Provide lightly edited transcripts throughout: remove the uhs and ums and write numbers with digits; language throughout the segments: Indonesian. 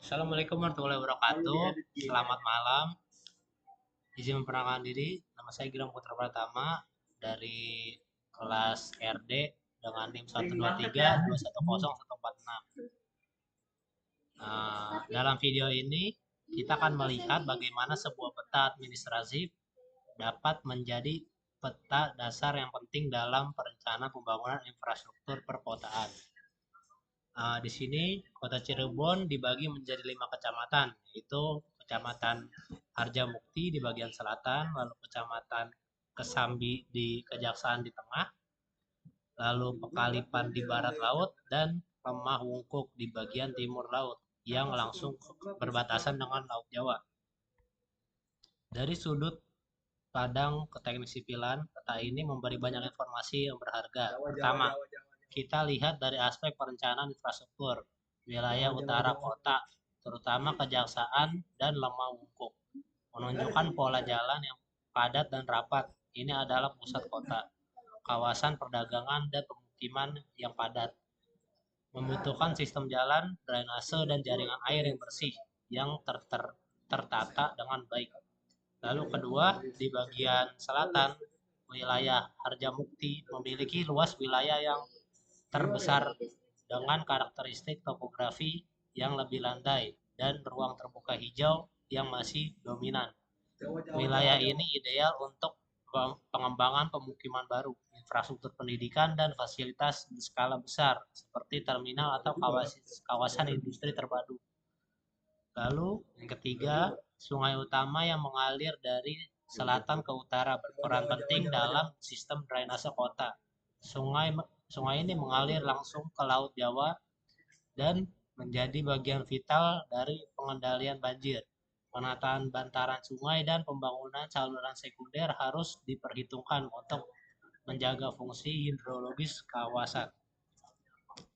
Assalamualaikum warahmatullahi wabarakatuh. Selamat malam. Izin memperkenalkan diri, nama saya Gilang Putra Pratama dari kelas RD dengan NIM 123210146. Dalam video ini kita akan melihat bagaimana sebuah peta administratif dapat menjadi peta dasar yang penting dalam perencanaan pembangunan infrastruktur perkotaan. Di sini Kota Cirebon dibagi menjadi 5 kecamatan, yaitu Kecamatan Harjamukti di bagian selatan, lalu Kecamatan Kesambi di Kejaksaan di tengah, lalu Pekalipan di barat laut, dan Lemah Wungkuk di bagian timur laut yang langsung berbatasan dengan Laut Jawa. Dari sudut pandang ke teknik sipilan, peta ini memberi banyak informasi yang berharga. Pertama, kita lihat dari aspek perencanaan infrastruktur wilayah utara kota, terutama Kejaksaan dan Lemah Wungkuk, menunjukkan pola jalan yang padat dan rapat. Ini adalah pusat kota, kawasan perdagangan dan pemukiman yang padat, membutuhkan sistem jalan, drainase, dan jaringan air yang bersih yang tertata dengan baik. Lalu kedua, di bagian selatan, wilayah Harjamukti memiliki luas wilayah yang terbesar dengan karakteristik topografi yang lebih landai dan ruang terbuka hijau yang masih dominan. Wilayah ini ideal untuk pengembangan pemukiman baru, infrastruktur pendidikan, dan fasilitas berskala besar seperti terminal atau kawasan industri terpadu. Lalu yang ketiga, sungai utama yang mengalir dari selatan ke utara berperan penting dalam sistem drainase kota. Sungai ini mengalir langsung ke Laut Jawa dan menjadi bagian vital dari pengendalian banjir. Penataan bantaran sungai dan pembangunan saluran sekunder harus diperhitungkan untuk menjaga fungsi hidrologis kawasan.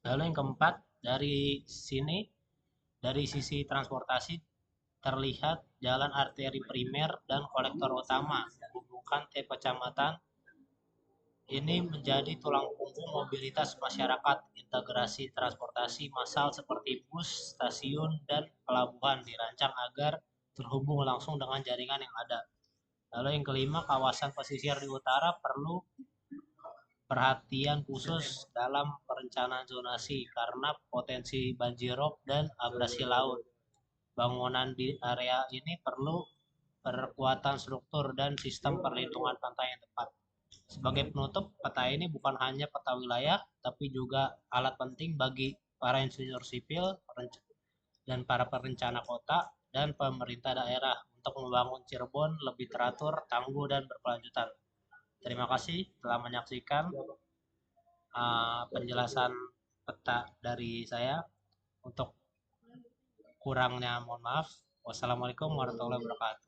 Lalu yang keempat, dari sisi transportasi terlihat jalan arteri primer dan kolektor utama menghubungkan tiap kecamatan. Ini menjadi tulang punggung mobilitas masyarakat. Integrasi transportasi massal seperti bus, stasiun, dan pelabuhan dirancang agar terhubung langsung dengan jaringan yang ada. Lalu yang kelima, kawasan pesisir di utara perlu perhatian khusus dalam perencanaan zonasi karena potensi banjirop dan abrasi laut. Bangunan di area ini perlu perkuatan struktur dan sistem perlindungan pantai yang tepat. Sebagai penutup, peta ini bukan hanya peta wilayah, tapi juga alat penting bagi para insinyur sipil dan para perencana kota dan pemerintah daerah untuk membangun Cirebon lebih teratur, tangguh, dan berkelanjutan. Terima kasih telah menyaksikan penjelasan peta dari saya. Untuk kurangnya mohon maaf. Wassalamualaikum warahmatullahi wabarakatuh.